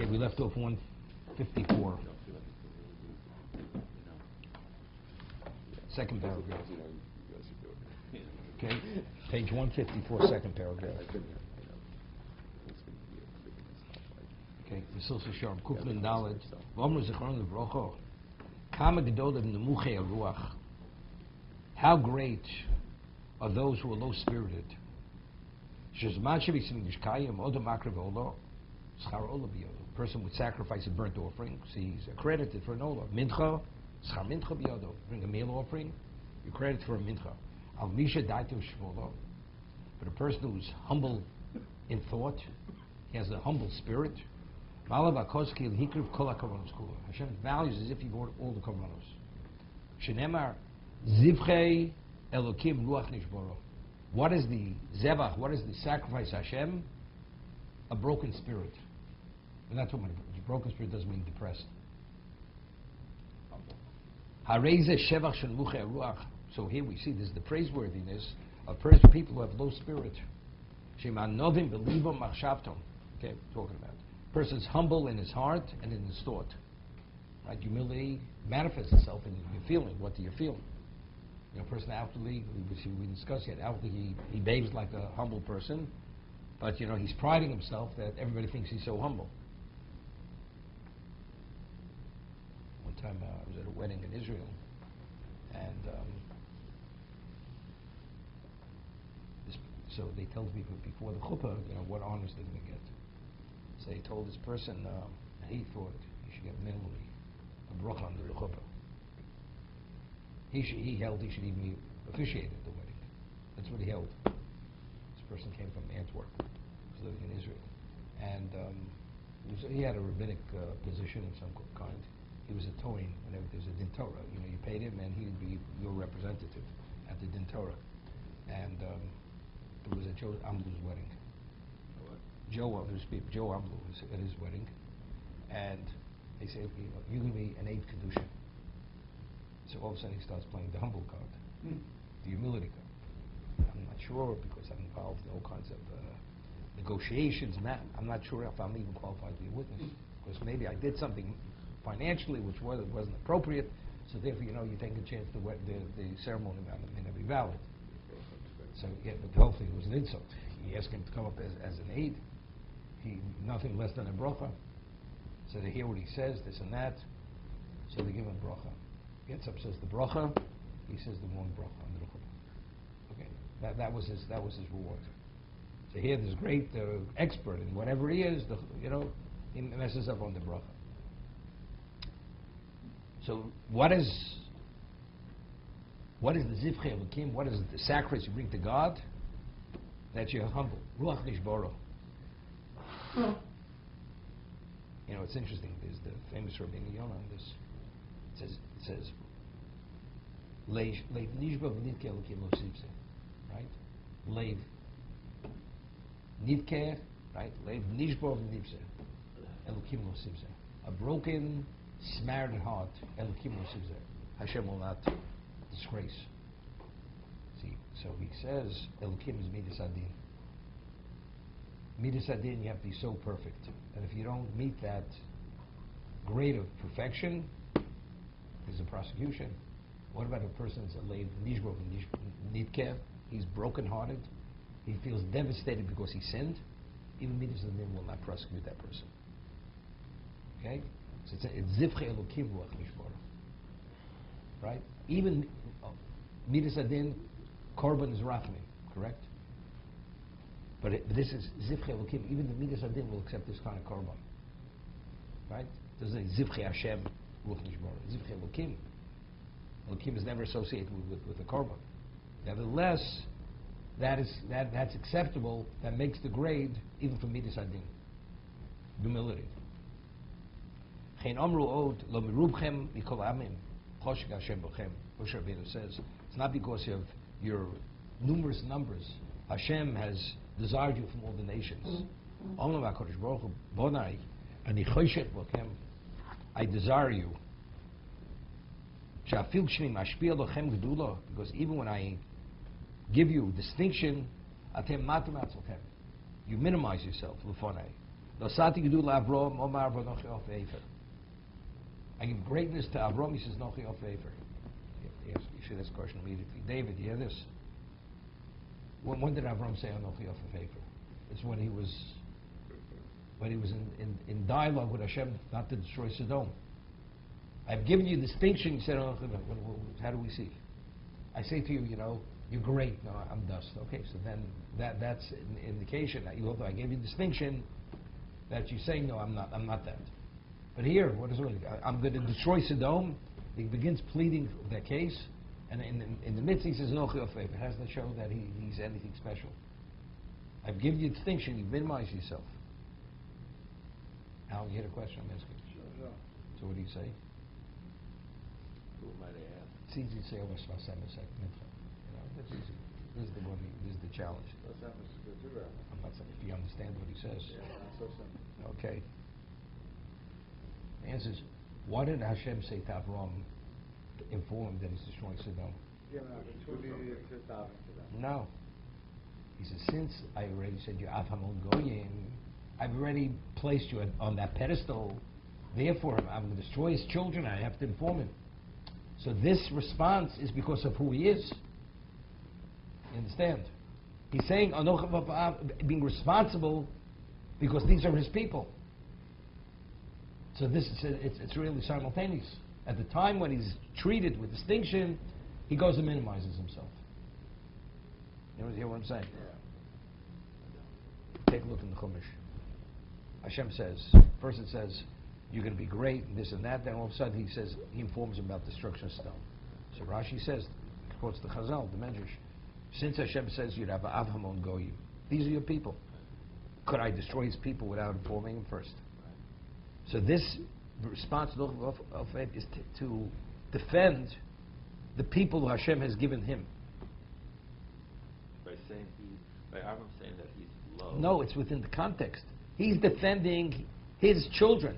Okay, we left off 154. Second paragraph. Okay, page 154, second paragraph. Okay, Mesillat Yesharim, Kuflin Dalet. V'omru zichron levrocho. Kama gedolim nemuchei ruach. How great are those who are low-spirited? Shezman shevisim nishkayim odom makrev olo. Schar ola biyodo. Person would sacrifice a burnt offering. See, he's accredited for an ola. Mincha, schar mincha biyodo. Bring a meal offering, you're credited for a mincha. Al misha daito shvolo. But a person who's humble in thought, he has a humble spirit. Malav akoski l'hikriv kol ha'kavanos kula. Hashem values as if he brought all the kavanos. Shenemar zivchei elokim ruach nishboro. What is the zevach? What is the sacrifice Hashem? A broken spirit. And that's what a broken spirit doesn't mean depressed. Hareze shevach shel muchei ruach. So here we see this is the praiseworthiness of people who have low spirit. Shema novim belivom machshavtom. Okay, talking about. Person's humble in his heart and in his thought. Right? Humility manifests itself in your feeling. What do you feel? You know, person outwardly, we discussed yet, outwardly he behaves like a humble person, but you know, he's priding himself that everybody thinks he's so humble. One time I was at a wedding in Israel, and so they told me before the chuppah, you know, what honors they're going to get. So he told this person he thought he should get minimally a bracha under the chuppah. He held he should even be officiated at the wedding. That's what he held. This person came from Antwerp. He was living in Israel. And he had a rabbinic position of some kind. He was a toin whenever there's a din Torah. You know, you paid him and he would be your representative at the din Torah. And it was at Joe Amlu's wedding. Joe Amlu was at his wedding. And they said, you're going to be an eighth kedusha. So all of a sudden he starts playing the humble card, the humility card. I'm not sure because I'm involved in all kinds of negotiations. I'm not sure if I'm even qualified to be a witness because maybe I did something financially which wasn't appropriate. So therefore, you know, you take a chance the ceremony may not be valid. So yeah, but hopefully it was an insult. He asked him to come up as an aide. Nothing less than a bracha. So they hear what he says, this and that. So they give him a bracha. Gets up, says the bracha. He says the wrong bracha under the chuppah. Okay, that was his reward. So here, this great expert in whatever he is, he messes up on the bracha. So what is the zivchei elokim? What is the sacrifice you bring to God? That you're humble. Ruach nishboro. You know, it's interesting. There's the famous Rabbi Yonah on this. It says, Leiv nishba v'nitke elokim lo sivse. Right? Leiv nitke, right? Leiv nishba v'nivse elokim lo sivse. A broken, smarted heart, elokim lo sivse. Hashem will not disgrace. See, so he says, elokim is midas adin. Midas adin, you have to be so perfect. And if you don't meet that grade of perfection, there's a prosecution. What about a person that's a leiv nishbo nitkev? He's broken-hearted. He feels devastated because he sinned. Even midas adin will not prosecute that person. Okay? So it's zivchei elokim ruach nishbora. Right? Even midas adin, korban is rachmim, correct? But this is zivchei elokim. Even the midas adin will accept this kind of korban. Right? There's a zivchei Hashem ruach nishbora. Zivchei elokim. Elokim is never associated with the korban. Nevertheless, that's acceptable. That makes the grade even for midas adin. Humility. Chen amru od lo merubchem mikol amim choshek Hashem b'chem. Moshe Rabbeinu says it's not because of your numerous numbers. Hashem has desired you from all the nations. I desire you. Because even when I give you distinction, you minimize yourself. Nosati Gedul Avram Omar V'Nochi Of Efer. I give greatness to Avram. He says Nochi Of Efer. You should ask the question immediately. David, you hear this? When did Avram say Anochi Of Efer? It's when he was in dialogue with Hashem not to destroy Sodom. I've given you distinction. You said, oh, how do we see? I say to you, you're great. No, I'm dust. Okay, so then that's an indication that although I gave you distinction, that you say, no, I'm not that. But here, what is it? I'm going to destroy Sodom. He begins pleading their case, and in the midst he says, no, it has to show that he's anything special. I've given you distinction. You've minimized yourself. Al, you had a question I'm asking? Sure. So what do you say? Who might I ask? It's easy to say, oh, that's easy. This is the challenge. I'm not saying if you understand what he says. Yeah, not so simple. Okay. The answer is, why did Hashem say to Avram, inform him that he's destroying Sodom? Yeah, no, we needed to daven to them. No. He says, since I already said you're Avhamon Goyim, I've already placed you on that pedestal, therefore I'm going to destroy his children, I have to inform him. So this response is because of who he is. You understand? He's saying, being responsible because these are his people. So this is it's really simultaneous. At the time when he's treated with distinction, he goes and minimizes himself. You hear what I'm saying? Yeah. Take a look in the Chumash. Hashem says, first it says, you're going to be great, and this and that. Then all of a sudden he informs him about destruction of Sodom. So Rashi says, quotes the Chazal, the Medrash, since Hashem says you'd have Avhamon Goyim, these are your people. Could I destroy his people without informing him first? So this response of it is to defend the people who Hashem has given him. By Avram saying that he's low. No, it's within the context. He's defending his children.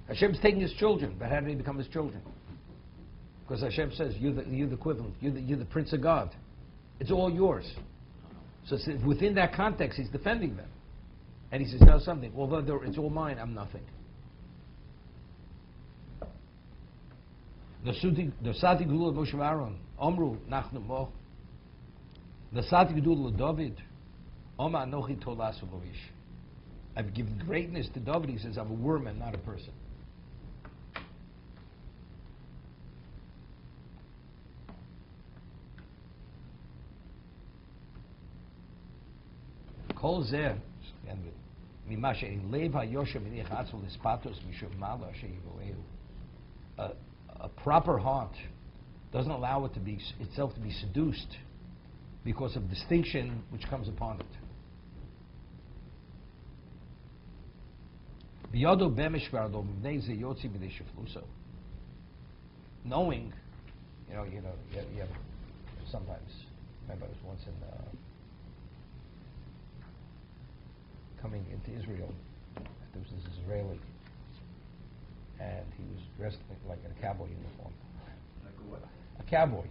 Hashem's taking his children, but how did he become his children? Because Hashem says, you're the equivalent, you're the Prince of God. It's all yours. So within that context, he's defending them. And he says, no, something, although it's all mine, I'm nothing. Nosati Gedul Moshe Aaron, Omru Nachnu Mo. Nosati Gedul David, Oma Anochi Tolas Ulovish. I've given greatness to David. He says, I'm a worm and not a person. Kol Zeh, Mimashe Lev HaYoshem Minich Atzol Ispatos Mishum Mala Sheyivoehu. A proper heart doesn't allow itself to be seduced because of distinction which comes upon it. Knowing, you have sometimes. Remember, I was once coming into Israel. There was this Israeli, and he was dressed like in a cowboy uniform. Like what? A cowboy.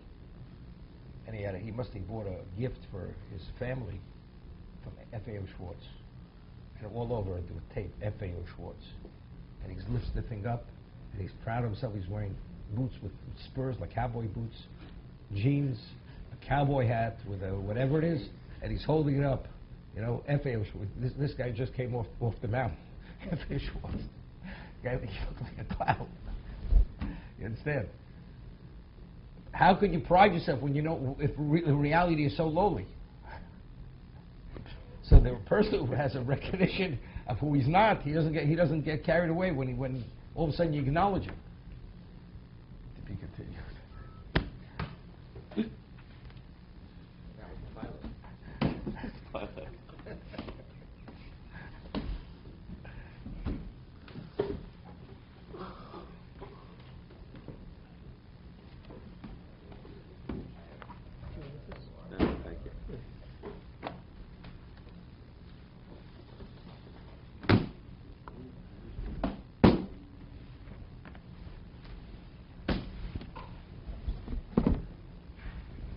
And he must have bought a gift for his family from F.A.O. Schwartz. And all over it with tape, F.A.O. Schwartz. And he lifts the thing up, and he's proud of himself. He's wearing boots with spurs, like cowboy boots, jeans, a cowboy hat with whatever it is, and he's holding it up. F.A.O. Schwartz. This guy just came off the mountain. F.A.O. Schwartz. Guy, he looked like a clown. You understand? How could you pride yourself when you know if reality is so lowly? So the person who has a recognition of who he's not, he doesn't get carried away when all of a sudden you acknowledge him. To be continued.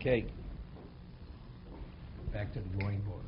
Okay. Back to the drawing board.